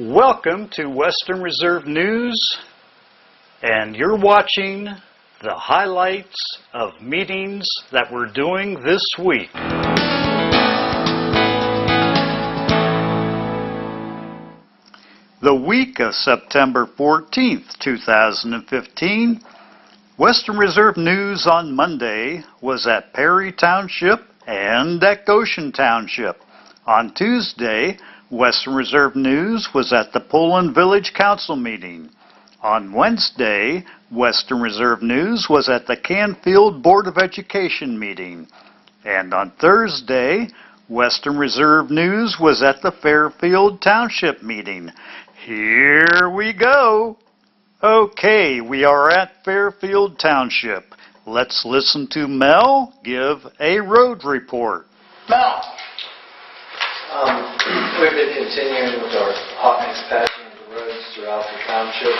Welcome to Western Reserve News, and you're watching the highlights of meetings that we're doing this week. The week of September 14th, 2015, Western Reserve News on Monday was at Perry Township and at Goshen Township. On Tuesday, Western Reserve News was at the Poland Village Council meeting. On Wednesday, Western Reserve News was at the Canfield Board of Education meeting. And on Thursday, Western Reserve News was at the Fairfield Township meeting. Here we go. Okay, we are at Fairfield Township. Let's listen to Mel give a road report. Mel! We've been continuing with our hot mix patching of the roads throughout the township.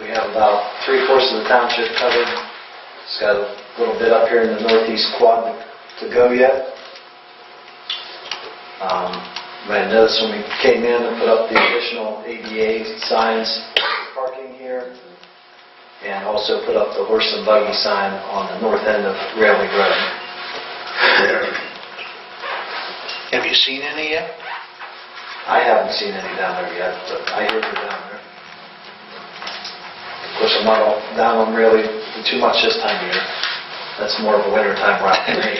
We have about 3/4 of the township covered. It's got a little bit up here in the northeast quad to go yet. You might notice when we came in and put up the additional ADA signs for parking here, and also put up the horse and buggy sign on the north end of Railway Road. Have you seen any yet? I haven't seen any down there yet, but I hear they're down there. Of course, I'm not all down on really too much this time of year. That's more of a wintertime route for me.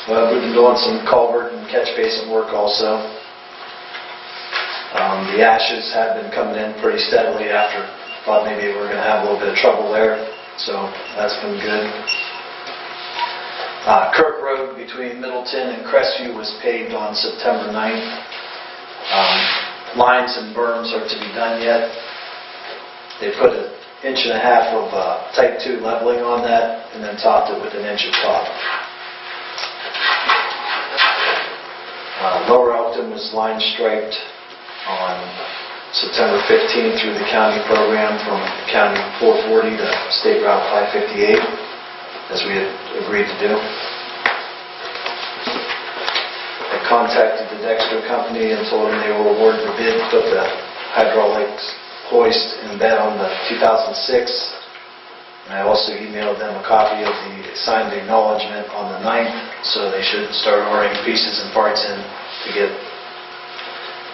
Well, we've been doing some culvert and catch basin work also. The ashes have been coming in pretty steadily after thought maybe we were going to have a little bit of trouble there, so that's been good. Kirk Road between Middleton and Crestview was paved on September 9th. Lines and berms are to be done yet. They put 1.5 inches of type 2 leveling on that and then topped it with 1 inch of top. Lower Elkton was line striped on September 15th through the county program from County 440 to State Route 558, as we had agreed to do. I contacted the Dexter company and told them they were awarded the bid to put the hydraulics hoist in bed on the 2006. And I also emailed them a copy of the signed acknowledgement on the 9th, so they should start ordering pieces and parts in to get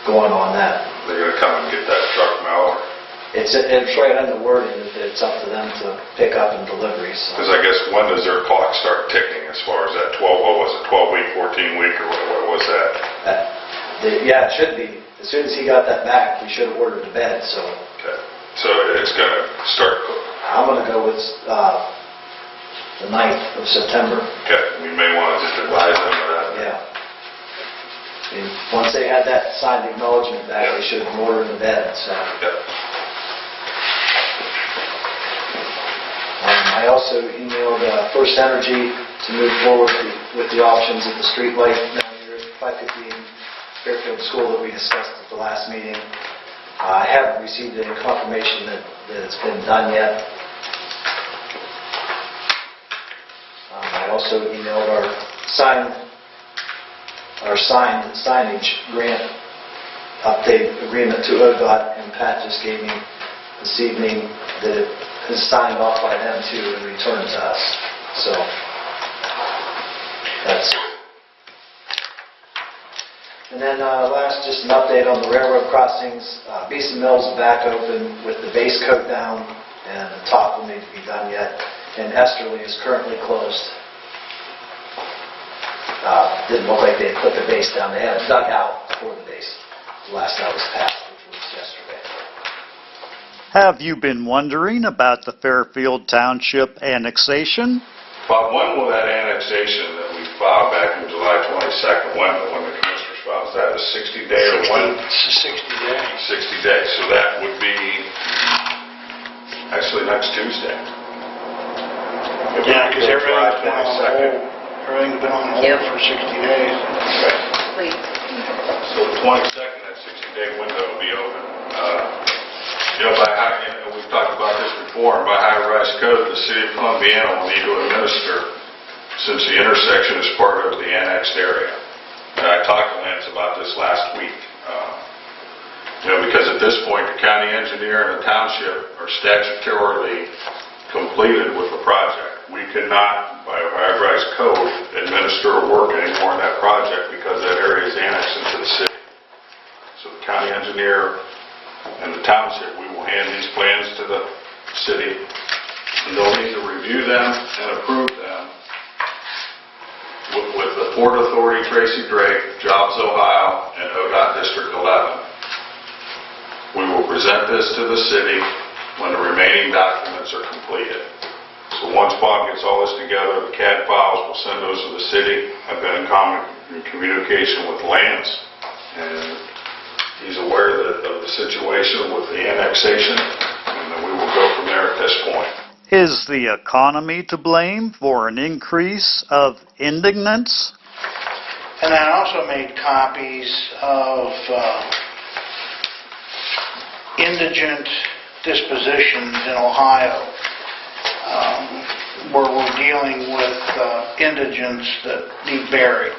going on that. They're going to come and get that truck, Mel? It's right on the wording that it's up to them to pick up and deliveries. Because I guess when does their clock start ticking as far as that 12-week, 14-week, or what was that? Yeah, it should be. As soon as he got that back, he should have ordered the bed. So. Okay. So it's going to start. I'm going to go with the 9th of September. Okay. You may want to just advise them of that. Yeah. And once they had that signed acknowledgement back, they should have ordered the bed. So. Yeah. I also emailed First Energy to move forward with the options at the street light down here at 515 Fairfield School that we discussed at the last meeting. I haven't received any confirmation that it's been done yet. I also emailed our signage grant update agreement to ODOT, and Pat just gave me this evening that it is signed off by them too and returned to us. So that's. And then last, just an update on the railroad crossings. Beeson Mills is back open with the base coat down, and the top will need to be done yet. And Esterly is currently closed. Didn't look like they had put the base down. They had a dugout for the base. The last that was passed, which was yesterday. Have you been wondering about the Fairfield Township annexation? Bob, when will that annexation that we filed back in July 22nd, when the commissioners filed, is that a 60-day or when? It's a 60 day. 60 days. So that would be actually next Tuesday. Yeah, because everything's been on hold. Everything's been on hold for 60 days. Okay. So the 22nd, that 60-day window will be open. We've talked about this before, and by high-rise code, the city of Columbiana will need to administer, since the intersection is part of the annexed area. And I talked to Lance about this last week. Because at this point, the county engineer and the township are statutorily completed with the project. We cannot, by Ohio Revised Code, administer or work anymore on that project because that area is annexed into the city. So the county engineer and the township, we will hand these plans to the city, and they'll need to review them and approve them with the Port Authority, Tracy Drake, Jobs Ohio, and ODOT District 11. We will present this to the city when the remaining documents are completed. So once Bob gets all this together, the CAD files, will send those to the city. I've been in communication with Lance, and he's aware of the situation with the annexation, and then we will go from there at this point. Is the economy to blame for an increase of indigents? And I also made copies of indigent dispositions in Ohio, where we're dealing with indigents that need buried.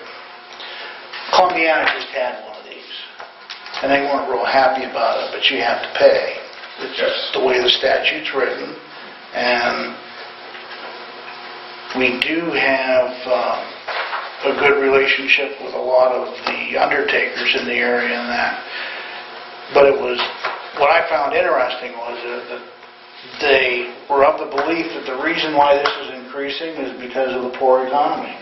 Columbiana just had one of these, and they weren't real happy about it, but you have to pay. It's just the way the statute's written, and we do have a good relationship with a lot of the undertakers in the area and that. But it was, what I found interesting was that they were of the belief that the reason why this is increasing is because of the poor economy.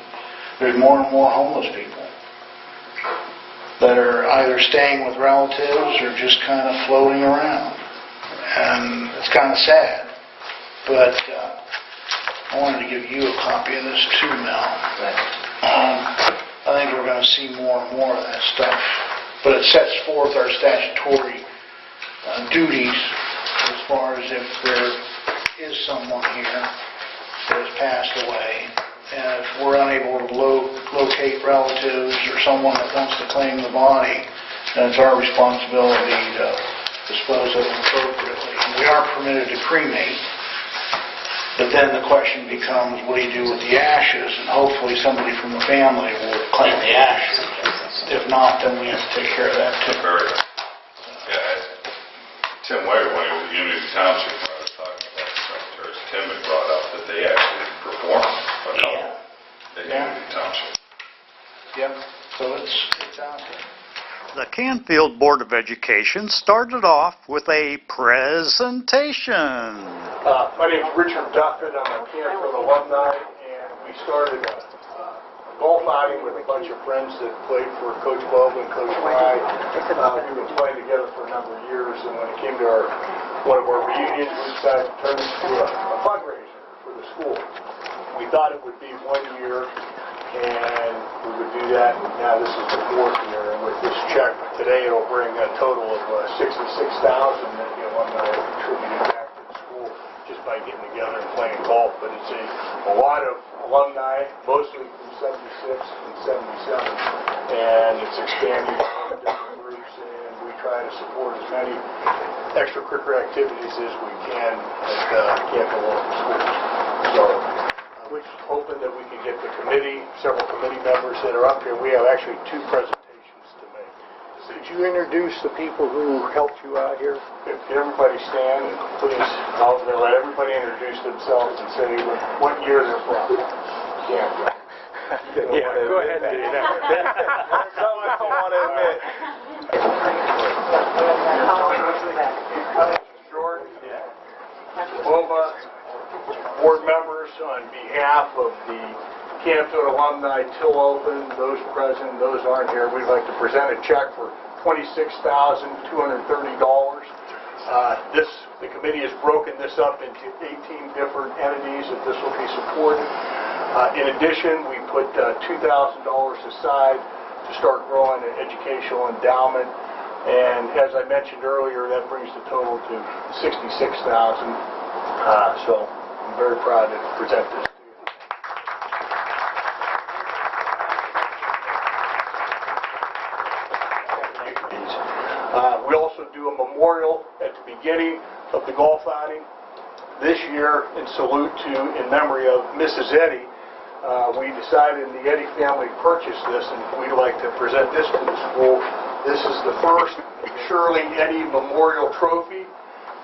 There's more and more homeless people that are either staying with relatives or just kind of floating around. And it's kind of sad. But I wanted to give you a copy of this too, Mel. I think we're going to see more and more of that stuff. But it sets forth our statutory duties as far as if there is someone here that has passed away, and if we're unable to locate relatives or someone that wants to claim the body, then it's our responsibility to dispose of it appropriately. And we are permitted to cremate, but then the question becomes, what do you do with the ashes? And hopefully somebody from the family will claim the ashes. If not, then we have to take care of that too. Tim Wade, when he was at Unity Township, when I was talking about the cemeteries, Tim had brought up that they actually perform a couple at Unity Township. Yep, so it's out there. The Canfield Board of Education started off with a presentation. My name is Richard Duffin. I'm a Canfield alumni, and we started a golf outing with a bunch of friends that played for Coach Baldwin and Coach Fry. We've been playing together for a number of years, and when it came to one of our reunions, we decided to turn this into a fundraiser for the school. We thought it would be 1 year, and we would do that, and now this is the 4th year. And with this check today, it'll bring a total of $66,000 that the alumni have contributed back to the school just by getting together and playing golf. But it's a lot of alumni, mostly from 76 and 77, and it's expanding to different groups, and we try to support as many extracurricular activities as we can at Canfield local schools. So we're hoping that we can get the committee, several committee members that are up here. We have actually 2 presentations to make. Could you introduce the people who helped you out here? If everybody stand, please. I'll let everybody introduce themselves and say what year they're from. Yeah. Go ahead and do that. Some I don't want to admit. Jordan, Wilma, board members, on behalf of the Canfield alumni till open, those present, those aren't here, we'd like to present a check for $26,230. The committee has broken this up into 18 different entities that this will be supported. In addition, we put $2,000 aside to start growing an educational endowment, and as I mentioned earlier, that brings the total to $66,000. So I'm very proud to present this to you. We also do a memorial at the beginning of the golf outing. This year, in salute to, in memory of Mrs. Eddy, we decided, and the Eddy family purchased this, and we'd like to present this to the school. This is the first Shirley Eddy Memorial Trophy.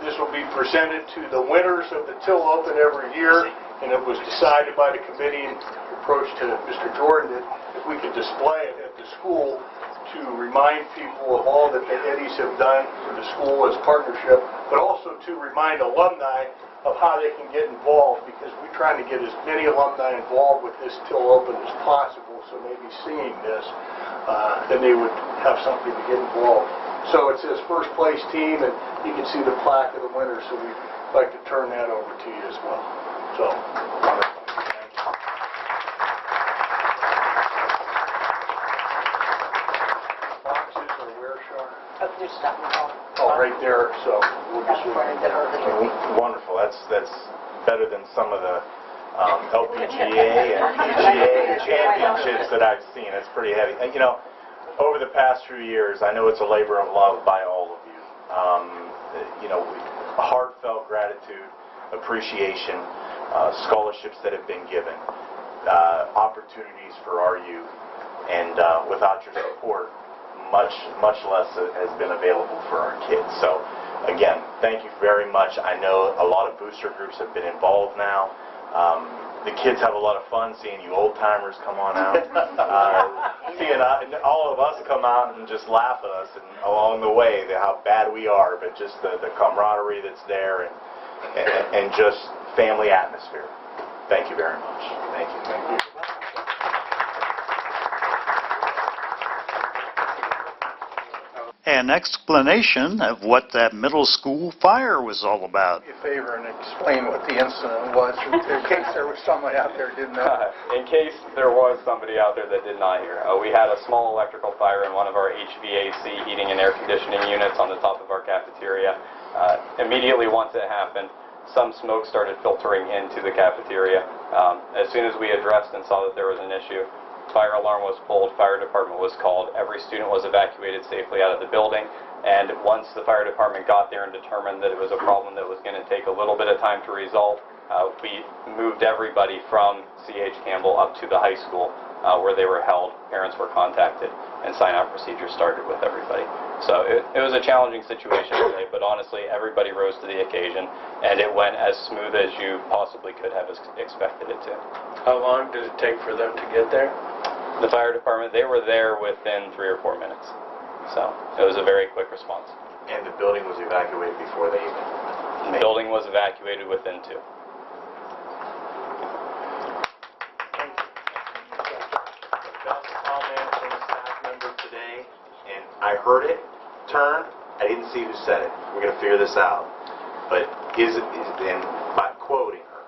This will be presented to the winners of the Till Open every year, and it was decided by the committee and approached to Mr. Jordan that if we could display it at the school to remind people of all that the Eddies have done for the school as partnership, but also to remind alumni of how they can get involved, because we're trying to get as many alumni involved with this Till Open as possible, so maybe seeing this, then they would have something to get involved. So it says first place team, and you can see the plaque of the winner, so we'd like to turn that over to you as well. So. Oh, right there, so we'll just... Wonderful. That's better than some of the LPGA and PGA championships that I've seen. It's pretty heavy. And, you know, over the past few years, I know it's a labor of love by all of you. You know, heartfelt gratitude, appreciation, scholarships that have been given, opportunities for our youth, and without your support, much less has been available for our kids. So, again, thank you very much. I know a lot of booster groups have been involved now. The kids have a lot of fun seeing you old-timers come on out. Seeing all of us come out and just laugh at us and along the way, how bad we are, but just the camaraderie that's there and just family atmosphere. Thank you very much. Thank you. Thank you. An explanation of what that middle school fire was all about. A favor and explain what the incident was in case there was someone out there who didn't know. In case there was somebody out there that did not hear, we had a small electrical fire in one of our HVAC heating and air conditioning units on the top of our cafeteria. Immediately once it happened, some smoke started filtering into the cafeteria. As soon as we addressed and saw that there was an issue, fire alarm was pulled, fire department was called, every student was evacuated safely out of the building, and once the fire department got there and determined that it was a problem that was going to take a little bit of time to resolve, we moved everybody from C.H. Campbell up to the high school where they were held. Parents were contacted, and sign-out procedures started with everybody. So it was a challenging situation today, but honestly, everybody rose to the occasion, and it went as smooth as you possibly could have expected it to. How long did it take for them to get there? The fire department, they were there within 3 or 4 minutes. So it was a very quick response. And the building was evacuated before they even... The building was evacuated within 2. Best comment from a staff member today, and I heard it, turned, I didn't see who said it. We're going to figure this out. But and by quoting her,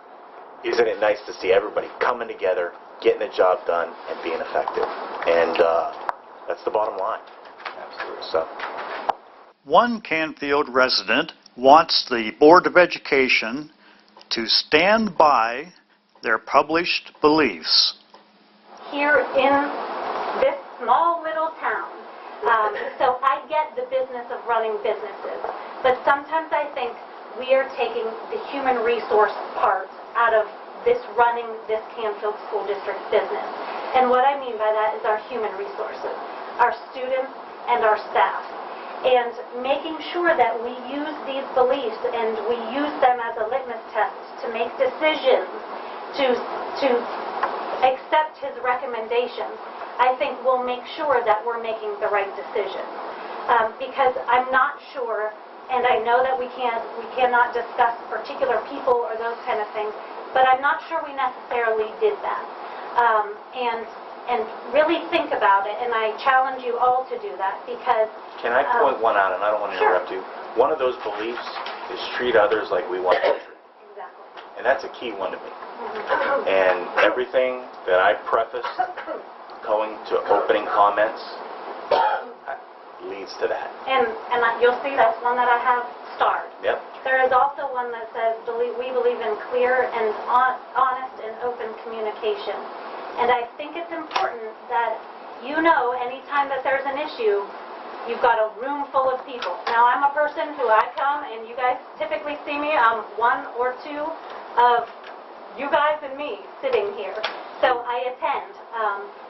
isn't it nice to see everybody coming together, getting the job done, and being effective? And that's the bottom line. Absolutely. So. One Canfield resident wants the Board of Education to stand by their published beliefs. Here in this small little town, so I get the business of running businesses, but sometimes I think we are taking the human resource part out of this running this Canfield School District business. And what I mean by that is our human resources, our students and our staff. And making sure that we use these beliefs and we use them as a litmus test to make decisions, to accept his recommendations, I think will make sure that we're making the right decisions. Because I'm not sure, and I know that we cannot discuss particular people or those kind of things, but I'm not sure we necessarily did that. And really think about it, and I challenge you all to do that, because... Can I point one out, and I don't want to interrupt you? One of those beliefs is treat others like we want to be treated. Exactly. And that's a key one to me. And everything that I preface going to opening comments leads to that. And you'll see that's one that I have starred. Yep. There is also one that says, we believe in clear and honest and open communication. And I think it's important that you know anytime that there's an issue, you've got a room full of people. Now, I'm a person who I come, and you guys typically see me, I'm 1 or 2 of you guys and me sitting here. So I attend.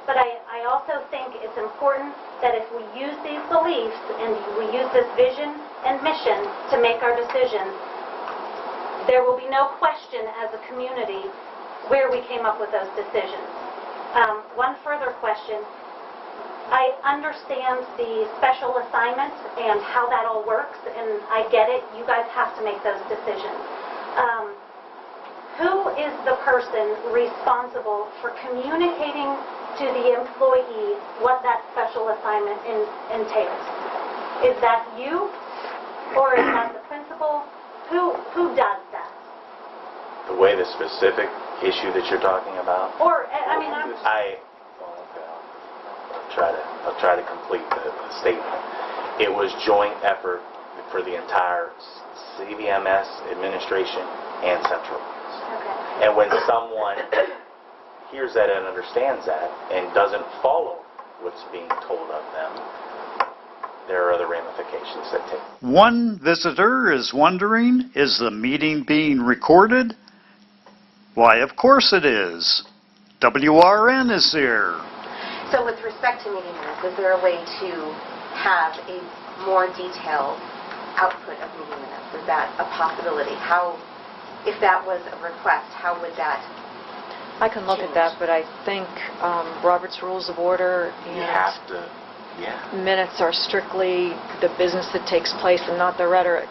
But I also think it's important that if we use these beliefs and we use this vision and mission to make our decisions, there will be no question as a community where we came up with those decisions. One further question. I understand the special assignments and how that all works, and I get it. You guys have to make those decisions. Who is the person responsible for communicating to the employee what that special assignment entails? Is that you, or is that the principal? Who does that? The way the specific issue that you're talking about, Or, I mean, I'll try to complete the statement. It was joint effort for the entire CVMS administration and central. okay. And when someone hears that and understands that and doesn't follow what's being told of them, there are other ramifications that take. One visitor is wondering, is the meeting being recorded? Why, of course it is. WRN is here. So with respect to meeting minutes, is there a way to have a more detailed output of meeting minutes? Is that a possibility? How, if that was a request, how would that I can look at that, but I think Robert's Rules of Order You have and to, minutes are strictly the business that takes place and not the rhetoric.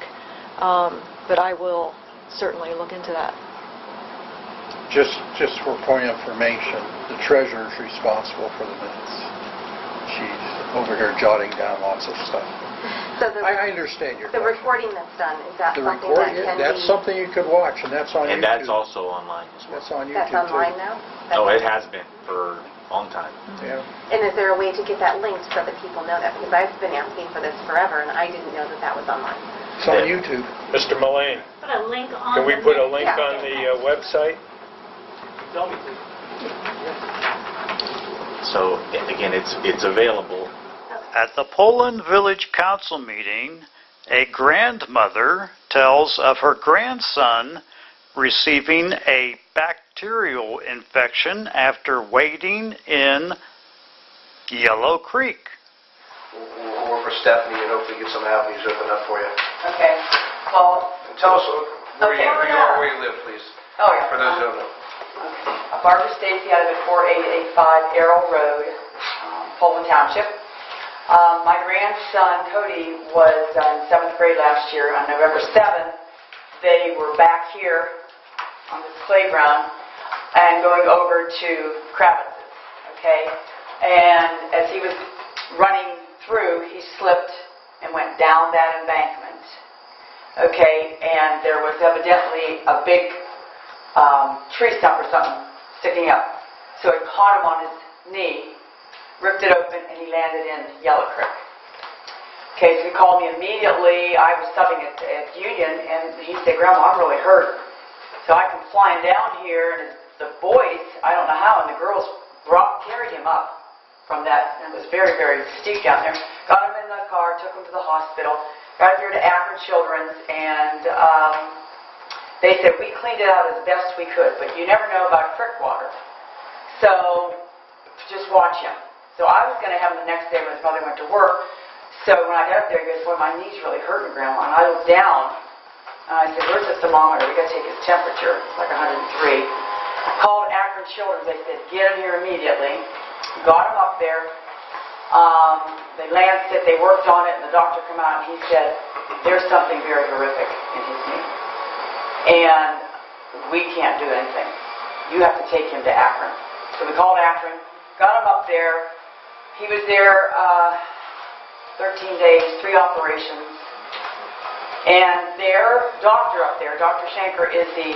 But I will certainly look into that. Just for point of information, the treasurer is responsible for the minutes. She's over here jotting down lots of stuff. So I understand your the question. recording that's done, is that The something recording, that can that's be... something you could watch, and that's on YouTube. and that's also online as well. That's on YouTube, That's online too. now? Oh, it has been for a long time. Yeah. And is there a way to get that linked so that people know that? Because I've been asking for this forever, and I didn't know that that was online. It's on YouTube. Mr. Mullane, Put a link on can we the put a minutes. link on the website? So again, it's available. At the Poland Village Council meeting, a grandmother tells of her grandson receiving a bacterial infection after wading in Yellow Creek. We'll work for Stephanie and hopefully get some avenues open up for you. Okay. Well, Tell us where Okay. you live, please, oh yeah. for those who don't know. Barbara Stacy out of 4885 Arrow Road, Pullman Township. My grandson Cody was in 7th grade last year. On November 7th, they were back here on this playground and going over to Kravitz's, okay? And as he was running through, he slipped and went down that embankment, okay? And there was evidently a big tree stump or something sticking up. So it caught him on his knee, ripped it open, and he landed in Yellow Creek. Okay, so he called me immediately. I was subbing at Union, and he said, Grandma, I'm really hurt. So I come flying down here, and the boys, I don't know how, and the girls carried him up from that, and it was very, very steep down there. Got him in the car, took him to the hospital, got him here to Akron Children's, and they said, we cleaned it out as best we could, but you never know about creek water. So just watch him. So I was going to have him the next day when his mother went to work. So when I got up there, he goes, well, my knee's really hurting, Grandma. And I looked down, and I said, where's the thermometer? We got to take his temperature. It's like 103. Called Akron Children's. They said, get him here immediately. Got him up there. They lanced it. They worked on it, and the doctor came out, and he said, there's something very horrific in his knee. And we can't do anything. You have to take him to Akron. So we called Akron, got him up there. He was there 13 days, 3 operations. And their doctor up there, Dr. Shanker, is the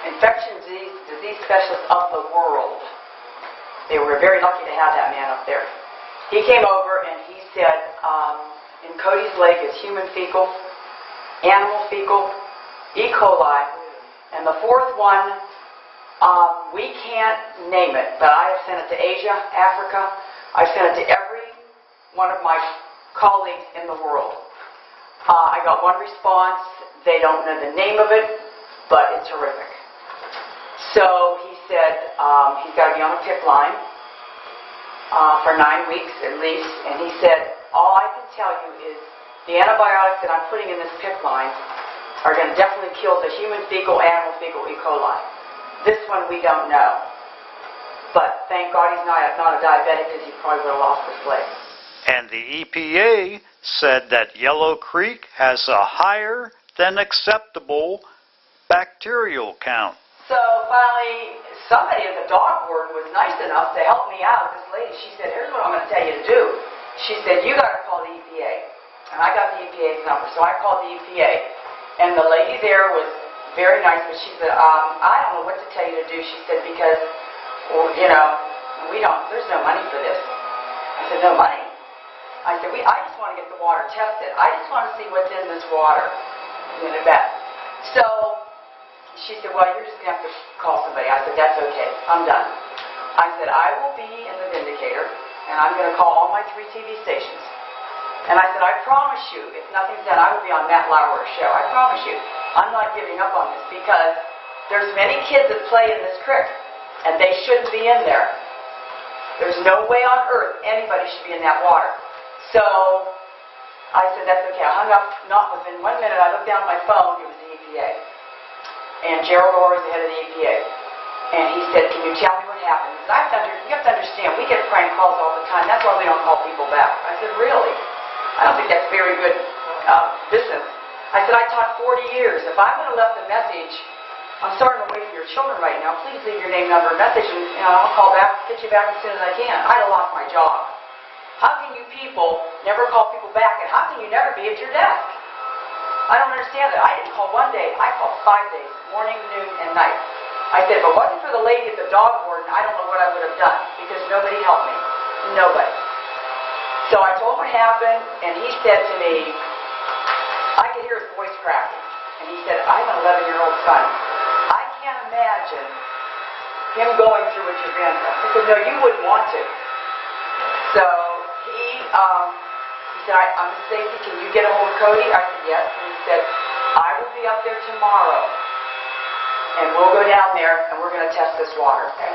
infectious disease specialist of the world. They were very lucky to have that man up there. He came over and he said, in Cody's leg is human fecal, animal fecal, E. coli, and the 4th one, we can't name it, but I have sent it to Asia, Africa. I've sent it to every one of my colleagues in the world. I got one response. They don't know the name of it, but it's horrific. So he said he's got to be on a PICC line for 9 weeks at least, and he said, all I can tell you is the antibiotics that I'm putting in this PICC line are going to definitely kill the human fecal, animal fecal E. coli. This one we don't know. But thank God he's not a diabetic, because he probably would have lost his leg. And the EPA said that Yellow Creek has a higher than acceptable bacterial count. So finally, somebody at the dog warden was nice enough to help me out. This lady, she said, here's what I'm going to tell you to do. She said, you got to call the EPA. And I got the EPA's number, so I called the EPA. And the lady there was very nice, but she said, I don't know what to tell you to do. She said, because, well, you know, there's no money for this. I said, no money? I said, I just want to get the water tested. I just want to see what's in this water. In the back. So she said, well, you're just going to have to call somebody. I said, that's okay. I'm done. I said, I will be in the Vindicator, and I'm going to call all my 3 TV stations. And I said, I promise you, if nothing's done, I will be on Matt Lauer's show. I promise you. I'm not giving up on this, because there's many kids that play in this creek, and they shouldn't be in there. There's no way on earth anybody should be in that water. So I said, that's okay. I hung up, not within 1 minute, I looked down at my phone, it was the EPA. And Gerald Orr is the head of the EPA. And he said, can you tell me what happened? He said, you have to understand, we get prank calls all the time. That's why we don't call people back. I said, really? I don't think that's very good business. I said, I taught 40 years. If I would have left a message, I'm sorry I'm away from your children right now. Please leave your name, number, and message, and I'll call back, get you back as soon as I can. I'd have lost my job. How can you people never call people back, and how can you never be at your desk? I don't understand that. I didn't call one day. I called 5 days, morning, noon, and night. I said, if it wasn't for the lady at the dog warden, I don't know what I would have done, because nobody helped me. Nobody. So I told him what happened, and he said to me, I could hear his voice cracking. And he said, I have an 11-year-old son. I can't imagine him going through what your grandson. He said, no, you wouldn't want to. So he said, I'm Stacy, can you get a hold of Cody? I said, yes. And he said, I will be up there tomorrow, and we'll go down there, and we're going to test this water. Okay?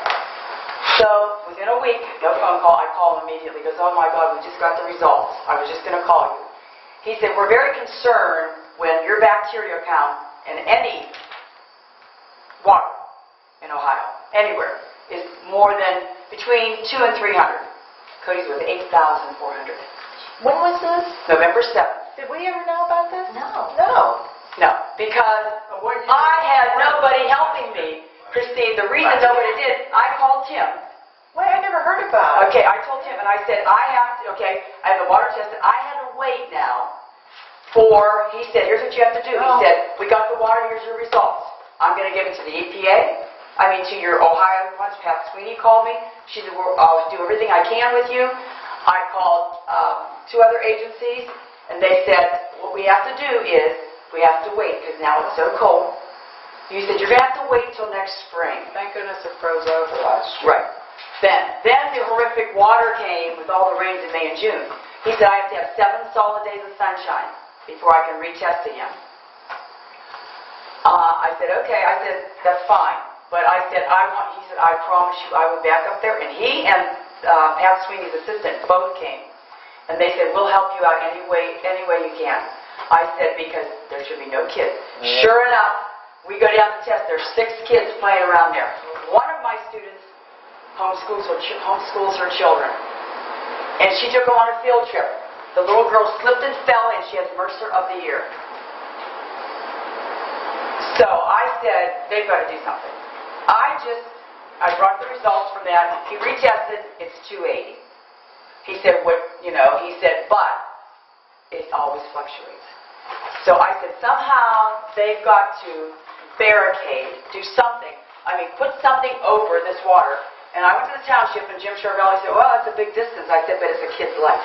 So within a week, no phone call, I called him immediately. He goes, oh my God, we just got the results. I was just going to call you. He said, we're very concerned when your bacterial count in any water in Ohio, anywhere, is more than between 200 and 300. Cody's was 8,400. When was this? November 7th. Did we ever know about this? No. No. Because I had nobody helping me. Christine, the reason nobody did, I called Tim. Wait, I never heard about it. Okay, I told him, and I said, I have the water tested. I had to wait now for, he said, here's what you have to do. He said, we got the water, here's your results. I'm going to give it to the EPA, to your Ohio ones. Pat Sweeney called me. She said, I'll do everything I can with you. I called 2 other agencies, and they said, what we have to do is, we have to wait, because now it's so cold. He said, you're going to have to wait until next spring. Thank goodness it froze over last year. Right. Then the horrific water came with all the rains in May and June. He said, I have to have 7 solid days of sunshine before I can retest again. I said, okay. I said, that's fine. But I said, he said, I promise you I will back up there. And he and Pat Sweeney's assistant both came. And they said, we'll help you out any way you can. I said, because there should be no kids. Sure enough, we go down to test. There's 6 kids playing around there. One of my students homeschools her children. And she took them on a field trip. The little girl slipped and fell, and she has Mercer of the Year. So I said, they've got to do something. I brought the results from that. He retested, it's 280. He said, but it always fluctuates. So I said, somehow they've got to barricade, do something. Put something over this water. And I went to the township, and Jim Charvelli said, well, that's a big distance. I said, but it's a kid's life.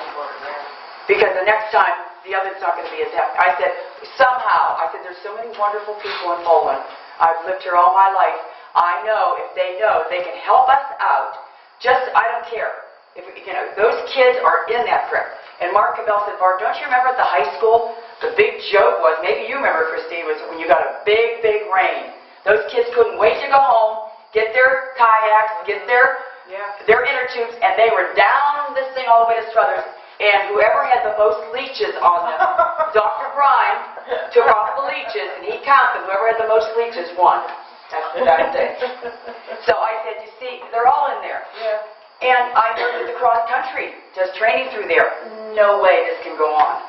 Because the next time, the other's not going to be as happy. I said, somehow, there's so many wonderful people in Poland. I've lived here all my life. I know if they can help us out. I don't care. Those kids are in that creek. And Mark Cabell said, Bart, don't you remember at the high school, the big joke was, maybe you remember, Christine, was when you got a big, big rain. Those kids couldn't wait to go home, get their kayaks, get their inner tubes, and they were down this thing all the way to Struthers. And whoever had the most leeches on them, Dr. Bryan took off the leeches, and he counted them. Whoever had the most leeches won that day. So I said, you see, they're all in there. And I know that the cross country does training through there. No way this can go on.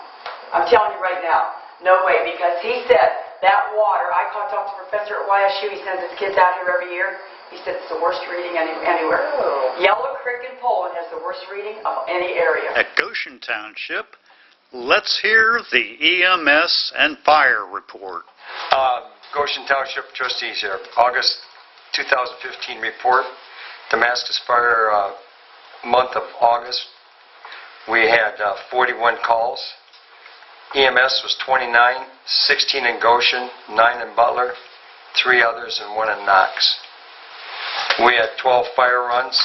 I'm telling you right now, no way, because he said that water, I talked to Professor at YSU, he sends his kids out here every year. He said it's the worst reading anywhere. Yellow Creek in Poland has the worst reading of any area. At Goshen Township, let's hear the EMS and Fire Report. Goshen Township trustees here. August 2015 report. Damascus Fire month of August. We had 41 calls. EMS was 29, 16 in Goshen, 9 in Butler, 3 others, and 1 in Knox. We had 12 fire runs.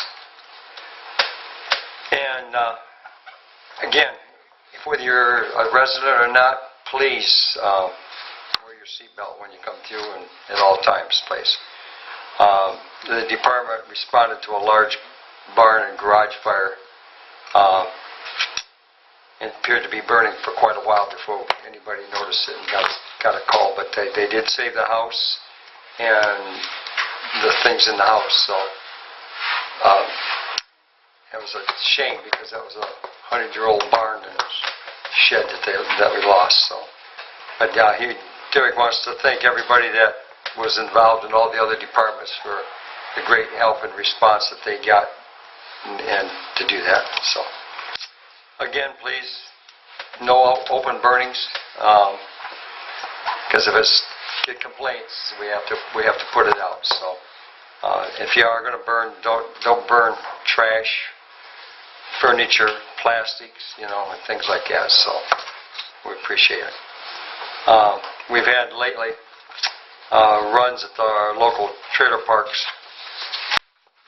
And again, whether you're a resident or not, please wear your seatbelt when you come through and at all times, please. The department responded to a large barn and garage fire. It appeared to be burning for quite a while before anybody noticed it and got a call. But they did save the house and the things in the house. So it was a shame because that was a 100-year-old barn and shed that we lost. So, but Derek wants to thank everybody that was involved in all the other departments for the great help and response that they got and to do that. So. Again, please, no open burnings, because if it's get complaints, we have to put it out. So, if you are going to burn, don't burn trash, furniture, plastics, and things like that. So, we appreciate it. We've had lately runs at our local trailer parks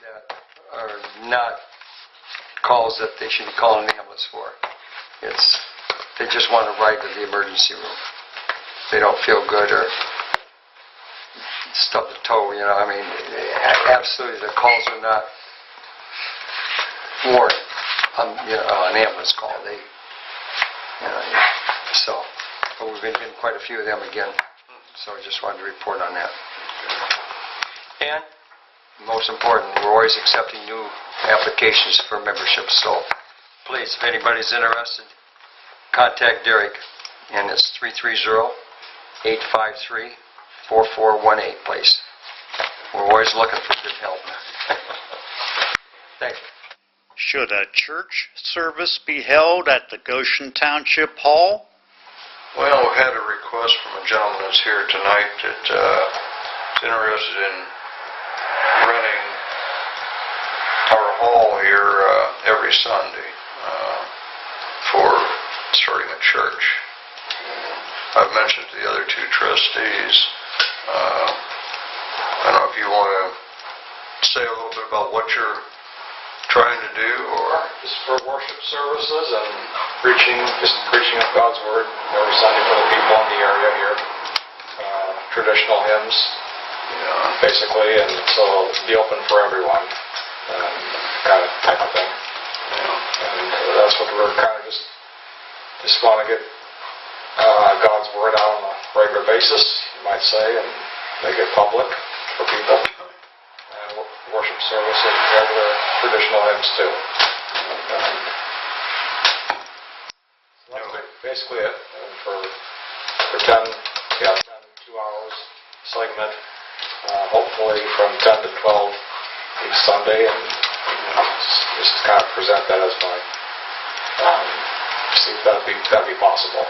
that are not calls that they should be calling an ambulance for. They just want to ride to the emergency room. They don't feel good or stub the toe, absolutely the calls are not warranted. An ambulance call. But we've been getting quite a few of them again. So I just wanted to report on that. And most important, we're always accepting new applications for membership. So please, if anybody's interested, contact Derek, and it's 330-853-4418, please. We're always looking for good help. Thank you. Should a church service be held at the Goshen Township Hall? Well, we had a request from a gentleman that's here tonight that is interested in running our hall here every Sunday for starting a church. I've mentioned to the other two trustees. I don't know if you want to say a little bit about what you're trying to do, or just for worship services and preaching of God's Word every Sunday for the people in the area here. Traditional hymns, basically, and so be open for everyone, type of thing. And that's what we're kind of just want to get God's Word out on a regular basis, you might say, and make it public for people. And worship service and regular traditional hymns too. So that's basically it. And for 10 2 hours segment, hopefully from 10 to 12 each Sunday, and just kind of present that as my, see if that'd be possible.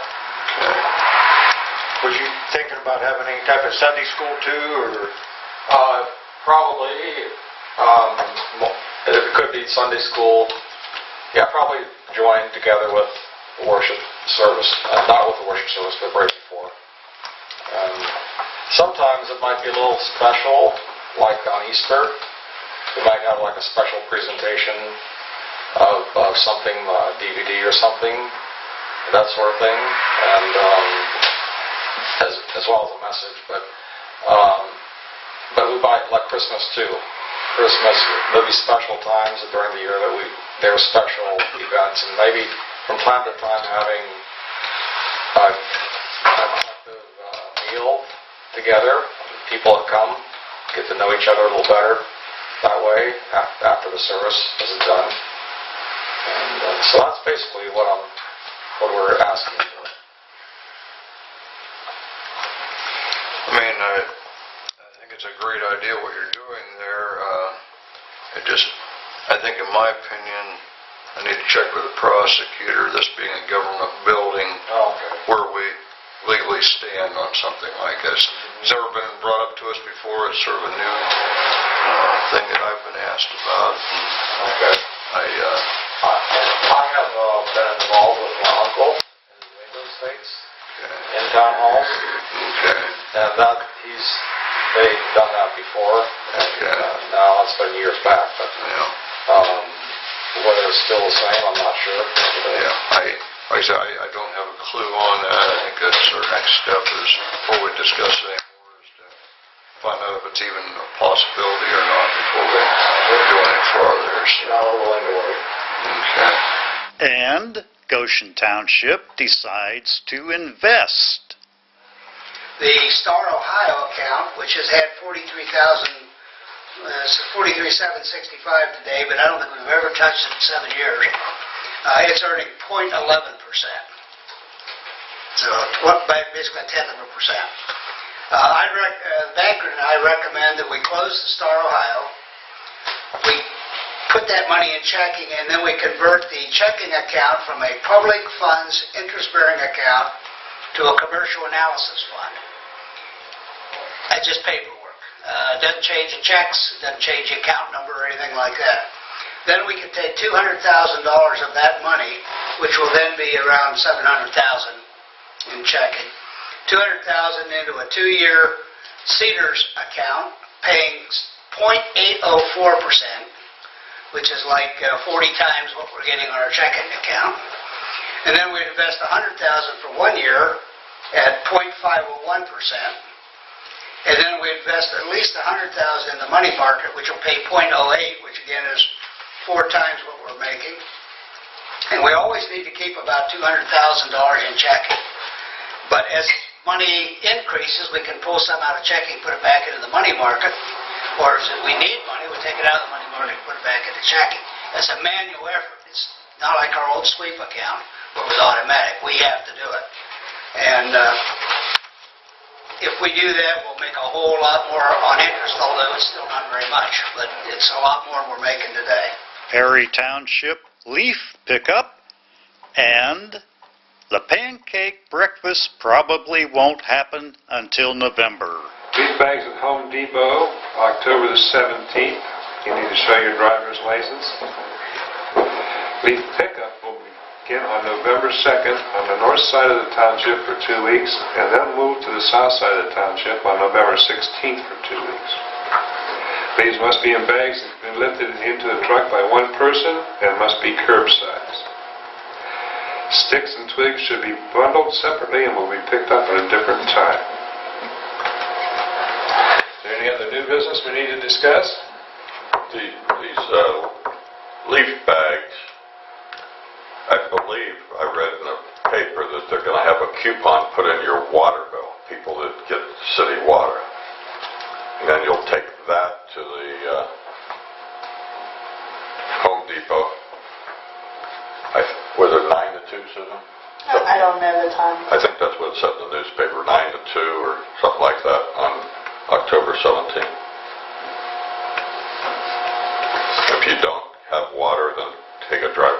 okay. Was you thinking about having any type of Sunday school too, or? Probably. It could be Sunday school. Yeah, probably join together with the worship service. Not with the worship service, but right before. Sometimes it might be a little special, like on Easter. We might have like a special presentation of something, DVD or something, that sort of thing, and as well as a message. But buy, like Christmas too. Christmas, there'll be special times during the year that there are special events, and maybe from time to time having a collective meal together. People that come get to know each other a little better that way after the service is done. And so that's basically what we're asking for. I mean, I think it's a great idea what you're doing there. I think in my opinion, I need to check with the prosecutor, this being a government building, where we legally stand on something like this. It's never been brought up to us before. It's sort of a new thing that I've been asked about. Okay. I have been involved with my uncle in the New England states in town halls. Okay. And they've done that before. And now it's been years back, but whether it's still the same, I'm not sure. Like I said, I don't have a clue on that. I think that's our next step is, before we discuss it anymore, is to find out if it's even a possibility or not before we go any farther. So. Okay. And Goshen Township decides to invest. The Star Ohio account, which has had 43,765 today, but I don't think we've ever touched it in 7 years. It's earning 0.11%. So basically a tenth of a percent. The banker and I recommend that we close the Star Ohio. We put that money in checking, and then we convert the checking account from a public funds interest-bearing account to a commercial analysis fund. That's just paperwork. Doesn't change the checks, doesn't change the account number or anything like that. Then we can take $200,000 of that money, which will then be around $700,000 in checking. $200,000 into a 2-year Cedars account, paying 0.804%, which is like 40 times what we're getting on our checking account. And then we invest $100,000 for 1 year at 0.501%. And then we invest at least $100,000 in the money market, which will pay 0.08, which again is 4 times what we're making. And we always need to keep about $200,000 in checking. But as money increases, we can pull some out of checking, put it back into the money market. Or if we need money, we take it out of the money market and put it back into checking. It's a manual effort. It's not like our old sweep account where it was automatic. We have to do it. And if we do that, we'll make a whole lot more on interest, although it's still not very much. But it's a lot more than we're making today. Perry Township leaf pickup, and the pancake breakfast probably won't happen until November. Leaf bags at Home Depot, October the 17th. You need to show your driver's license. Leaf pickup will begin on November 2nd on the north side of the township for 2 weeks, and then move to the south side of the township on November 16th for 2 weeks. These must be in bags that can be lifted into the truck by 1 person and must be curb-sized. Sticks and twigs should be bundled separately and will be picked up at a different time. Is there any other new business we need to discuss? These leaf bags, I believe I read in the paper that they're going to have a coupon put in your water bill, people that get city water. And then you'll take that to the Home Depot. Was it 9 to 2, Susan? I don't know the time. I think that's what it said in the newspaper, 9 to 2 or something like that on October 17th. If you don't have water, then take a drive